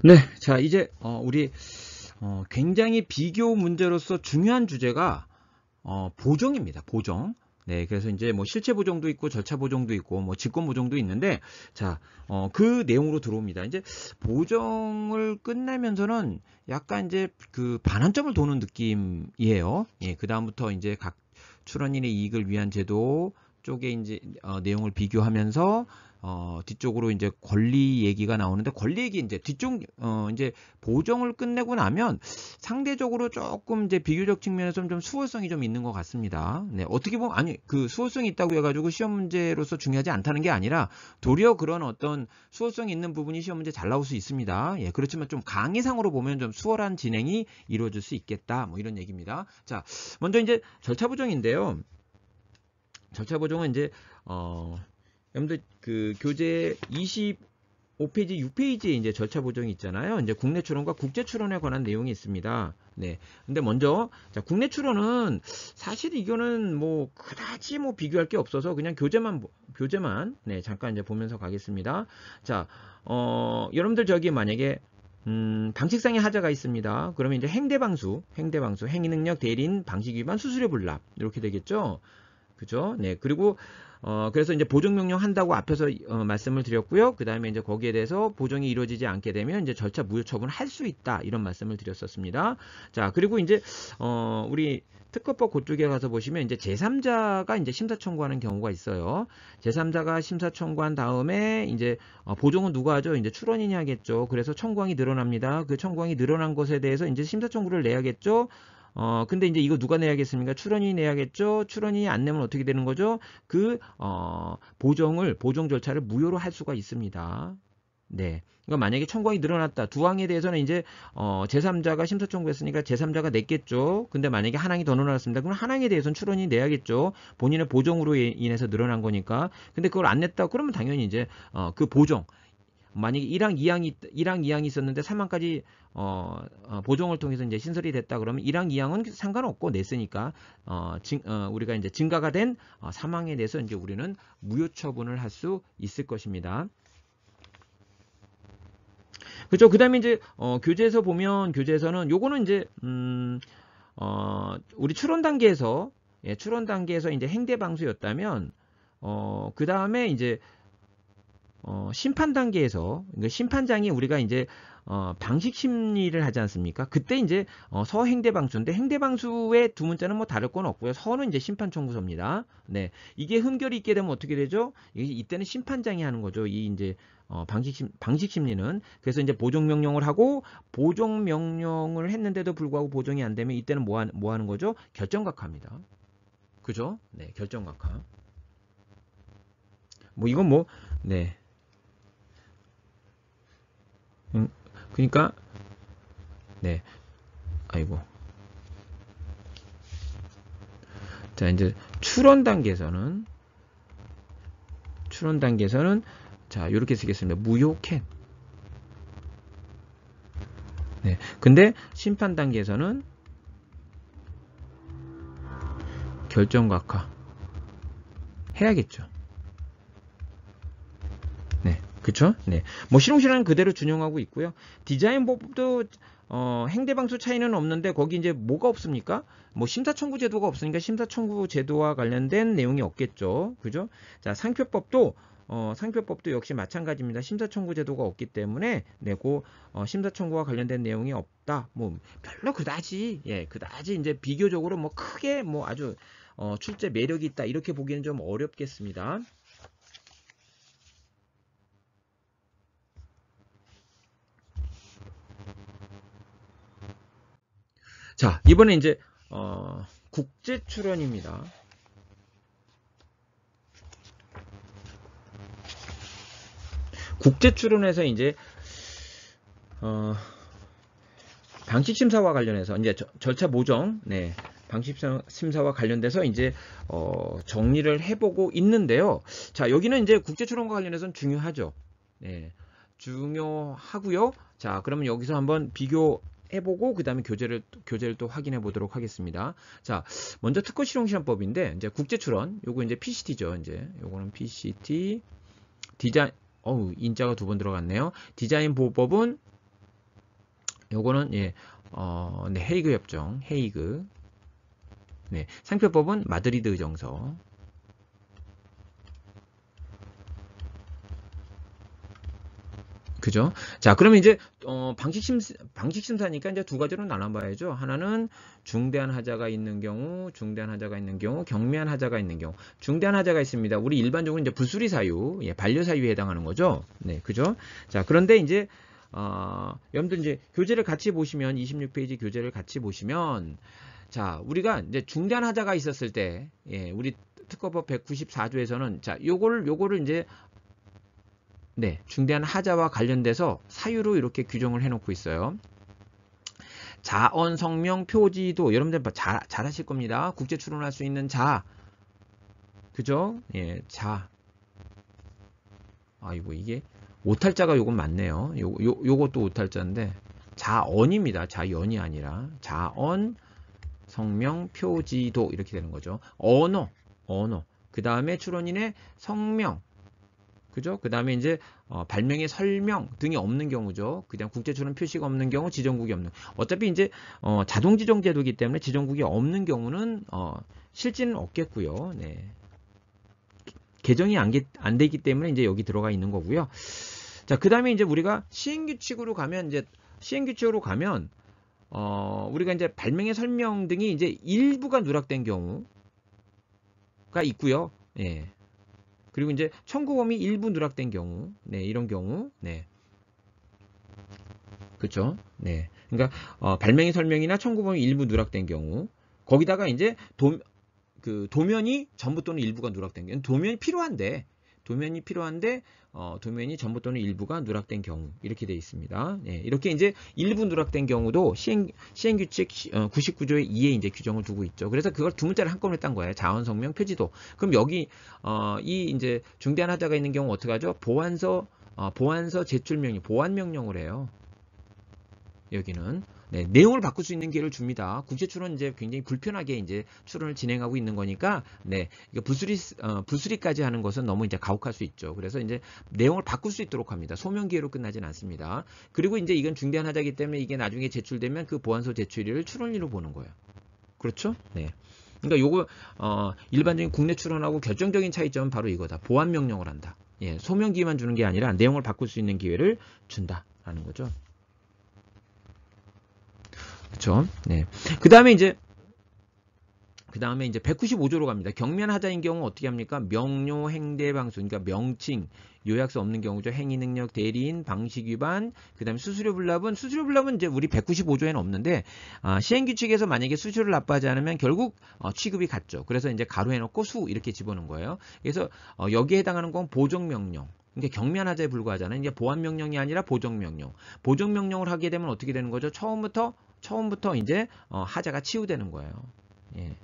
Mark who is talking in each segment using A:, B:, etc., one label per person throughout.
A: 네, 자 이제 우리 굉장히 비교 문제로서 중요한 주제가 보정입니다. 보정. 네, 그래서 이제 뭐 실체 보정도 있고 절차 보정도 있고 뭐 직권 보정도 있는데 자, 그 내용으로 들어옵니다. 이제 보정을 끝내면서는 약간 이제 그 반환점을 도는 느낌이에요. 예, 그 다음부터 이제 각 출원인의 이익을 위한 제도 쪽에 이제 내용을 비교하면서 뒤쪽으로 이제 권리 얘기가 나오는데 권리 얘기 이제 뒤쪽 이제 보정을 끝내고 나면 상대적으로 조금 이제 비교적 측면에서 좀 수월성이 좀 있는 것 같습니다. 네, 어떻게 보면 아니 그 수월성이 있다고 해가지고 시험 문제로서 중요하지 않다는 게 아니라 도리어 그런 어떤 수월성이 있는 부분이 시험 문제 잘 나올 수 있습니다. 예, 그렇지만 좀 강의상으로 보면 좀 수월한 진행이 이루어질 수 있겠다. 뭐 이런 얘기입니다. 자, 먼저 이제 절차 보정인데요. 절차 보정은 이제 여러분들 그 교재 25페이지, 6페이지에 이제 절차 보정이 있잖아요. 이제 국내 출원과 국제 출원에 관한 내용이 있습니다. 네. 근데 먼저 자, 국내 출원은 사실 이거는 뭐 그다지 뭐 비교할 게 없어서 그냥 교재만 네, 잠깐 이제 보면서 가겠습니다. 자, 여러분들 저기 만약에 방식상의 하자가 있습니다. 그러면 이제 행대방수, 행위능력 대리인 방식 위반 수수료 불납 이렇게 되겠죠. 그죠? 네. 그리고 그래서 이제 보정 명령 한다고 앞에서 말씀을 드렸고요. 그 다음에 이제 거기에 대해서 보정이 이루어지지 않게 되면 이제 절차 무효 처분을 할 수 있다. 이런 말씀을 드렸었습니다. 자, 그리고 이제 우리 특허법 그쪽에 가서 보시면 이제 제3자가 이제 심사 청구하는 경우가 있어요. 제3자가 심사 청구한 다음에 이제 보정은 누가 하죠? 이제 출원인이 하겠죠. 그래서 청구항이 늘어납니다. 그 청구항이 늘어난 것에 대해서 이제 심사 청구를 내야겠죠. 근데 이제 이거 누가 내야겠습니까? 출원인이 내야겠죠? 출원인이 안 내면 어떻게 되는 거죠? 보정 절차를 무효로 할 수가 있습니다. 네. 그러니까 만약에 청구항이 늘어났다. 두 항에 대해서는 이제, 제3자가 심사 청구했으니까 제3자가 냈겠죠? 근데 만약에 한 항이 더 늘어났습니다. 그럼 한 항에 대해서는 출원인이 내야겠죠? 본인의 보정으로 인해서 늘어난 거니까. 근데 그걸 안 냈다. 그러면 당연히 이제, 그 보정. 만약에 1항, 2항이 있었는데 3항까지 보정을 통해서 이제 신설이 됐다 그러면 1항, 2항은 상관없고 냈으니까 우리가 이제 증가가 된 3항에 대해서 이제 우리는 무효 처분을 할 수 있을 것입니다. 그렇죠. 그다음에 이제 교재에서 보면 교재에서는 요거는 이제 우리 출원 단계에서 이제 행대 방수였다면 그다음에 이제 심판 단계에서 그러니까 심판장이 우리가 이제 방식 심리를 하지 않습니까? 그때 이제 서행대방수인데 행대방수의 두 문자는 뭐 다를 건 없고요. 서는 이제 심판 청구서입니다. 네, 이게 흠결이 있게 되면 어떻게 되죠? 이때는 심판장이 하는 거죠. 이 이제 방식 심리는 그래서 이제 보정 명령을 하고 보정 명령을 했는데도 불구하고 보정이 안 되면 이때는 뭐 하는 거죠? 결정각하입니다. 그죠? 네, 결정각하. 뭐 이건 뭐 네. 그러니까 네, 아이고. 자, 이제 출원 단계에서는 자, 이렇게 쓰겠습니다. 무효 캔. 네. 근데 심판 단계에서는 결정각하 해야겠죠. 네. 그쵸? 네. 뭐 실용실은 그대로 준용하고 있고요. 디자인법도 행대방수 차이는 없는데 거기 이제 뭐가 없습니까? 뭐 심사청구 제도가 없으니까 심사청구 제도와 관련된 내용이 없겠죠. 그죠? 자, 상표법도 역시 마찬가지입니다. 심사청구 제도가 없기 때문에 내고 심사청구와 관련된 내용이 없다. 뭐 별로 그다지 이제 비교적으로 뭐 크게 뭐 아주 출제 매력이 있다 이렇게 보기는 좀 어렵겠습니다. 자, 이번에 이제 국제 출원입니다. 국제 출원에서 이제 방식 심사와 관련해서 이제 절차 모정, 네, 방식 심사와 관련돼서 이제 정리를 해보고 있는데요. 자, 여기는 이제 국제 출원과 관련해서는 중요하죠. 네, 중요하고요. 자, 그러면 여기서 한번 비교해보고 그 다음에 교재를 또 확인해 보도록 하겠습니다. 자, 먼저 특허 실용시험법인데 이제 국제 출원, 요거 이제 PCT죠. 이제 요거는 PCT 디자인. 인자가 두 번 들어갔네요. 디자인 보호법은 요거는 예, 네, 헤이그 협정, 헤이그. 네, 상표법은 마드리드 정서. 그죠? 자, 그러면 이제 방식 심사니까 이제 두 가지로 나눠봐야죠. 하나는 중대한 하자가 있는 경우, 중대한 하자가 있는 경우, 경미한 하자가 있는 경우. 중대한 하자가 있습니다. 우리 일반적으로 이제 부수리 사유, 예, 반려 사유에 해당하는 거죠. 네, 그죠? 자, 그런데 이제 여러분들 이제 교재를 같이 보시면 26페이지 교재를 같이 보시면 자, 우리가 이제 중대한 하자가 있었을 때, 예, 우리 특허법 194조에서는 자, 요거를 이제 네, 중대한 하자와 관련돼서 사유로 이렇게 규정을 해놓고 있어요. 자언, 성명, 표지도 여러분들 잘 하실 겁니다. 국제 출원할 수 있는 자, 그죠? 예, 자. 아이고 이게 오탈자가 요건 맞네요. 요것도 오탈자인데 자언입니다. 자연이 아니라 자언, 성명, 표지도 이렇게 되는 거죠. 언어. 그 다음에 출원인의 성명. 그죠? 그 다음에 이제 발명의 설명 등이 없는 경우죠. 그냥 국제출원 표시가 없는 경우, 지정국이 없는. 어차피 이제 자동지정 제도이기 때문에 지정국이 없는 경우는 실지는 없겠고요. 네. 개정이 안 되기 때문에 이제 여기 들어가 있는 거고요. 자, 그 다음에 이제 우리가 시행규칙으로 가면 우리가 이제 발명의 설명 등이 이제 일부가 누락된 경우가 있고요. 예. 그리고 이제 청구범위 일부 누락된 경우, 네, 이런 경우, 네, 그렇죠, 네, 그러니까 발명의 설명이나 청구범위 일부 누락된 경우, 거기다가 이제 도면이 전부 또는 일부가 누락된 경우, 도면이 필요한데 도면이 전부 또는 일부가 누락된 경우 이렇게 되어 있습니다. 네, 이렇게 이제 일부 누락된 경우도 시행규칙 99조의 2에 이제 규정을 두고 있죠. 그래서 그걸 두 문자를 한꺼번에 딴 거예요. 자언, 성명, 표지도. 그럼 여기 이 이제 중대한 하자가 있는 경우 어떻게 하죠? 보완서 제출 명령, 보완 명령을 해요. 여기는 네, 내용을 바꿀 수 있는 기회를 줍니다. 국제 출원 이제 굉장히 불편하게 이제 출원을 진행하고 있는 거니까 네, 이거 부수리까지 하는 것은 너무 이제 가혹할 수 있죠. 그래서 이제 내용을 바꿀 수 있도록 합니다. 소명 기회로 끝나진 않습니다. 그리고 이제 이건 중대한 하자이기 때문에 이게 나중에 제출되면 그 보완서 제출일을 출원일로 보는 거예요. 그렇죠? 네. 그러니까 요거 일반적인 국내 출원하고 결정적인 차이점은 바로 이거다. 보완 명령을 한다. 예, 소명 기회만 주는 게 아니라 내용을 바꿀 수 있는 기회를 준다라는 거죠. 그렇죠? 네. 그다음에 이제 195조로 갑니다. 경미한 하자인 경우 어떻게 합니까? 명료, 행대, 방수, 그러니까 명칭, 요약서 없는 경우죠. 행위 능력, 대리인, 방식 위반, 그다음에 수수료 불납은 이제 우리 195조에는 없는데 시행 규칙에서 만약에 수수료를 납부하지 않으면 결국 취급이 같죠. 그래서 이제 가로해 놓고 수 이렇게 집어넣은 거예요. 그래서 여기에 해당하는 건 보정 명령. 그러니까 경미한 하자에 불과하잖아요. 이제 보완 명령이 아니라 보정 명령. 보정 명령을 하게 되면 어떻게 되는 거죠? 처음부터 이제 하자가 치유되는 거예요. 예.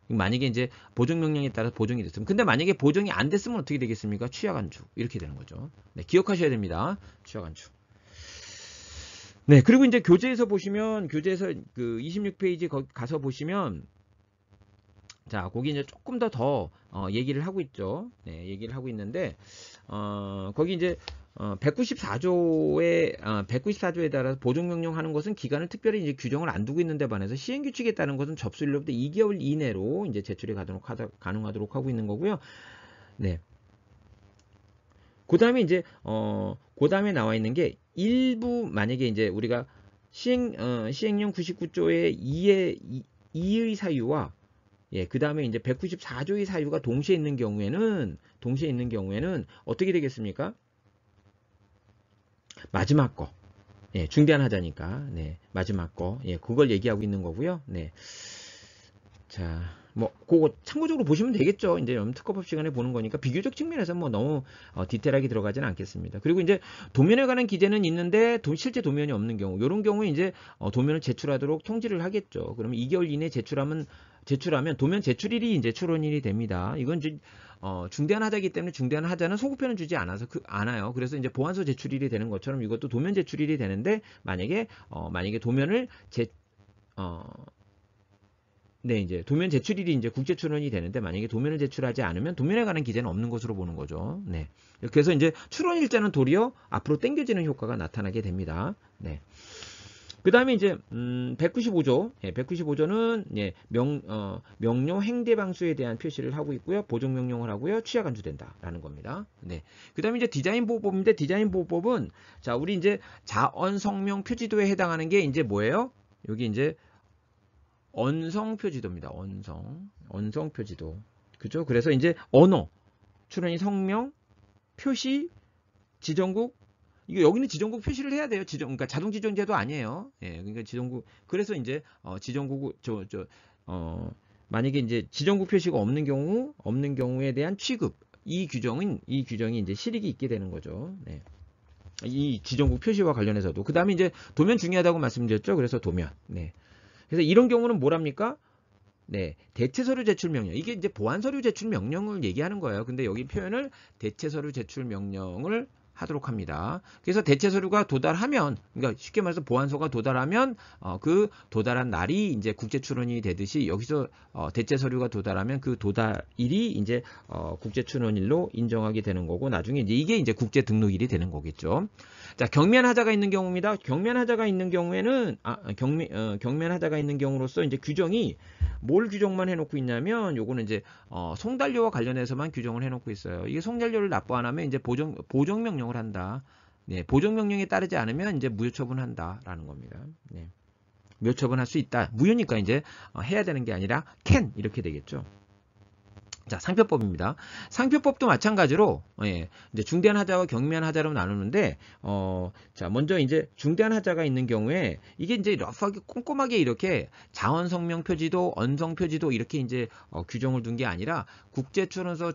A: 만약에 이제 보정 명령에 따라서 보정이 됐으면, 근데 만약에 보정이 안 됐으면 어떻게 되겠습니까? 취하간주 이렇게 되는 거죠. 네, 기억하셔야 됩니다. 취하간주. 네, 그리고 이제 교재에서 그 26페이지 가서 보시면 자, 거기 이제 조금 더 얘기를 하고 있죠. 네, 얘기를 하고 있는데 거기 이제 194조에 따라서 보정명령 하는 것은 기간을 특별히 이제 규정을 안 두고 있는데 반해서 시행규칙에 따른 것은 접수일로부터 2개월 이내로 이제 제출이 가능하도록 하고 있는 거고요. 네. 그 다음에 이제, 그 다음에 나와 있는 게 일부 만약에 이제 우리가 시행령 99조의 2의 사유와 예, 그 다음에 이제 194조의 사유가 동시에 있는 경우에는 어떻게 되겠습니까? 마지막 거. 예, 중대한 하자니까. 네, 마지막 거. 예, 그걸 얘기하고 있는 거고요. 네. 자, 뭐, 그거 참고적으로 보시면 되겠죠. 이제 특허법 시간에 보는 거니까 비교적 측면에서 뭐 너무 디테일하게 들어가지는 않겠습니다. 그리고 이제 도면에 관한 기재는 있는데 실제 도면이 없는 경우, 이런 경우에 이제 도면을 제출하도록 통지를 하겠죠. 그러면 2개월 이내 제출하면 도면 제출일이 이제 출원일이 됩니다. 이건 이제 중대한 하자이기 때문에 중대한 하자는 소급표는 주지 않아요. 그래서 이제 보완서 제출일이 되는 것처럼 이것도 도면 제출일이 되는데 만약에 도면을 네, 이제 도면 제출일이 이제 국제 출원이 되는데 만약에 도면을 제출하지 않으면 도면에 관한 기재는 없는 것으로 보는 거죠. 네. 그래서 이제 출원일자는 도리어 앞으로 당겨지는 효과가 나타나게 됩니다. 네. 그 다음에 이제 195조, 195조는 명령 행대방수에 대한 표시를 하고 있고요. 보정 명령을 하고요. 취하 간주된다라는 겁니다. 네. 그 다음에 이제 디자인 보호법인데 디자인 보호법은 자 우리 이제 자언 성명 표지도에 해당하는 게 이제 뭐예요? 여기 이제 언성 표지도입니다. 언성 표지도. 그죠? 그래서 이제 언어, 출연이 성명, 표시, 지정국. 이거 여기는 지정국 표시를 해야 돼요. 그러니까 자동 지정제도 아니에요. 예, 그러니까 지정국. 그래서 이제 지정국 만약에 이제 지정국 표시가 없는 경우에 대한 취급 이 규정이 이제 실익이 있게 되는 거죠. 네. 이 지정국 표시와 관련해서도 그 다음에 이제 도면 중요하다고 말씀드렸죠. 그래서 도면. 네. 그래서 이런 경우는 뭐랍니까? 네, 대체서류 제출 명령. 이게 이제 보완서류 제출 명령을 얘기하는 거예요. 근데 여기 표현을 대체서류 제출 명령을 하도록 합니다. 그래서 대체서류가 도달하면, 그러니까 쉽게 말해서 보완서가 도달하면 그 도달한 날이 이제 국제 출원이 되듯이 여기서 대체서류가 도달하면 그 도달일이 이제 국제 출원일로 인정하게 되는 거고 나중에 이제 이게 이제 국제 등록일이 되는 거겠죠. 자, 경면하자가 있는 경우입니다. 경면하자가 있는 경우에는 경면하자가 있는 경우로서 이제 규정이 뭘 규정만 해놓고 있냐면 요거는 이제 송달료와 관련해서만 규정을 해놓고 있어요. 이게 송달료를 납부 안 하면 이제 보정 명령을 한다. 네, 보정 명령에 따르지 않으면 이제 무효 처분한다라는 겁니다. 네. 무효 처분할 수 있다. 무효니까 이제 해야 되는 게 아니라 can 이렇게 되겠죠. 자, 상표법입니다. 상표법도 마찬가지로 이제 중대한 하자와 경미한 하자로 나누는데 자, 먼저 이제 중대한 하자가 있는 경우에 이게 이제 러프하게 꼼꼼하게 이렇게 자언 성명 표지도, 언성 표지도 이렇게 이제 규정을 둔 게 아니라 국제출원서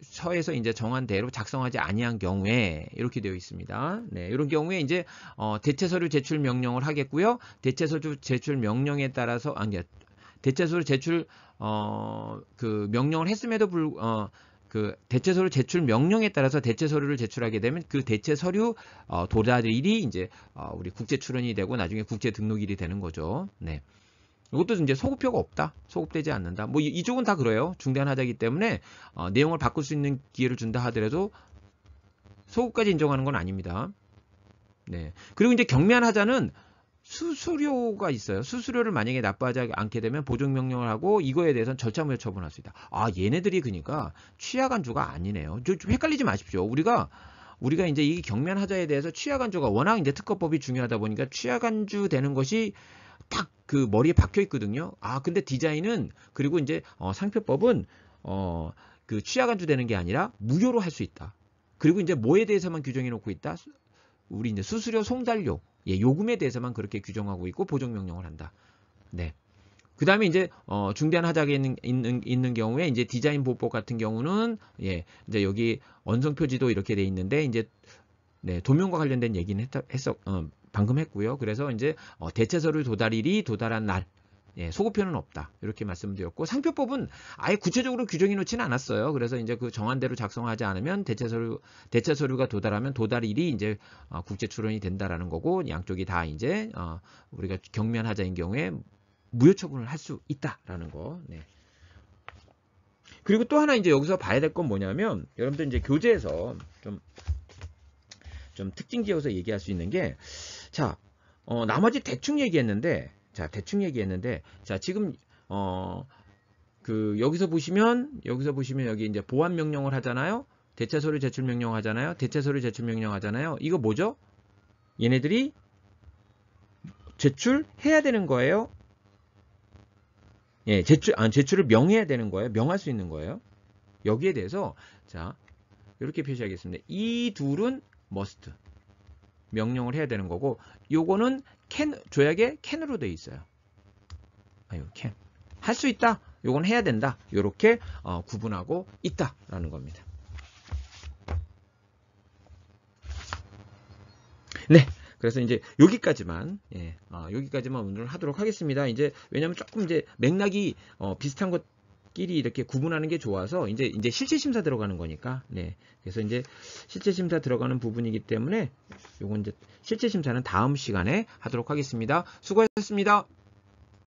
A: 서에서 이제 정한 대로 작성하지 아니한 경우에 이렇게 되어 있습니다. 네, 이런 경우에 이제 대체서류 제출 명령을 하겠고요. 대체서류 제출 명령에 따라서 대체서류 제출 그 명령을 했음에도 그 대체서류 제출 명령에 따라서 대체서류를 제출하게 되면 그 대체서류 도달일이 이제 우리 국제 출원이 되고 나중에 국제 등록일이 되는 거죠. 네. 이것도 이제 소급표가 없다. 소급되지 않는다. 뭐 이쪽은 다 그래요. 중대한 하자이기 때문에 내용을 바꿀 수 있는 기회를 준다 하더라도 소급까지 인정하는 건 아닙니다. 네. 그리고 이제 경미한 하자는 수수료가 있어요. 수수료를 만약에 납부하지 않게 되면 보정 명령을 하고 이거에 대해서는 절차 무효 처분할 수 있다. 아, 얘네들이 그러니까 취하 간주가 아니네요. 좀 헷갈리지 마십시오. 우리가 이제 이 경미한 하자에 대해서 취하 간주가 워낙 이제 특허법이 중요하다 보니까 취하 간주 되는 것이 딱 그 머리에 박혀 있거든요. 아, 근데 디자인은 그리고 이제 상표법은 그 취하 간주 되는 게 아니라 무효로 할 수 있다. 그리고 이제 뭐에 대해서만 규정해 놓고 있다? 우리 이제 수수료 송달료 요금에 대해서만 그렇게 규정하고 있고 보정 명령을 한다. 네. 그 다음에 이제 중대한 하자가 있는 경우에 이제 디자인 보호법 같은 경우는 이제 여기 언성 표지도 이렇게 돼 있는데 이제 네, 도면과 관련된 얘기는 방금 했고요. 그래서 이제 대체서류 도달일이 도달한 날 소급표는 없다. 이렇게 말씀드렸고 상표법은 아예 구체적으로 규정해 놓지는 않았어요. 그래서 이제 그 정한 대로 작성하지 않으면 대체서류가 도달하면 도달일이 이제 국제 출원이 된다라는 거고 양쪽이 다 이제 우리가 경미한 하자인 경우에 무효 처분을 할 수 있다라는 거. 네. 그리고 또 하나 이제 여기서 봐야 될 건 뭐냐면 여러분들 이제 교재에서 좀 특징 지어서 얘기할 수 있는 게 자, 나머지 대충 얘기했는데 자, 지금 여기서 보시면 여기 이제 보완 명령을 하잖아요. 대체서류 제출 명령 하잖아요. 대체서류 제출 명령 하잖아요. 이거 뭐죠? 얘네들이 제출해야 되는 거예요. 예, 제출을 명해야 되는 거예요. 명할 수 있는 거예요. 여기에 대해서 자, 이렇게 표시하겠습니다. 이 둘은 must. 명령을 해야 되는 거고 요거는 can, 조약에 can으로 되어 있어요. can. 할 수 있다. 요건 해야 된다. 요렇게 구분하고 있다라는 겁니다. 네. 그래서 이제 여기까지만 오늘 하도록 하겠습니다. 이제 왜냐면 조금 이제 맥락이 비슷한 것끼리 이렇게 구분하는 게 좋아서 이제 실제 심사 들어가는 거니까. 네. 그래서 이제 실제 심사 들어가는 부분이기 때문에 요건 이제 실제 심사는 다음 시간에 하도록 하겠습니다. 수고하셨습니다.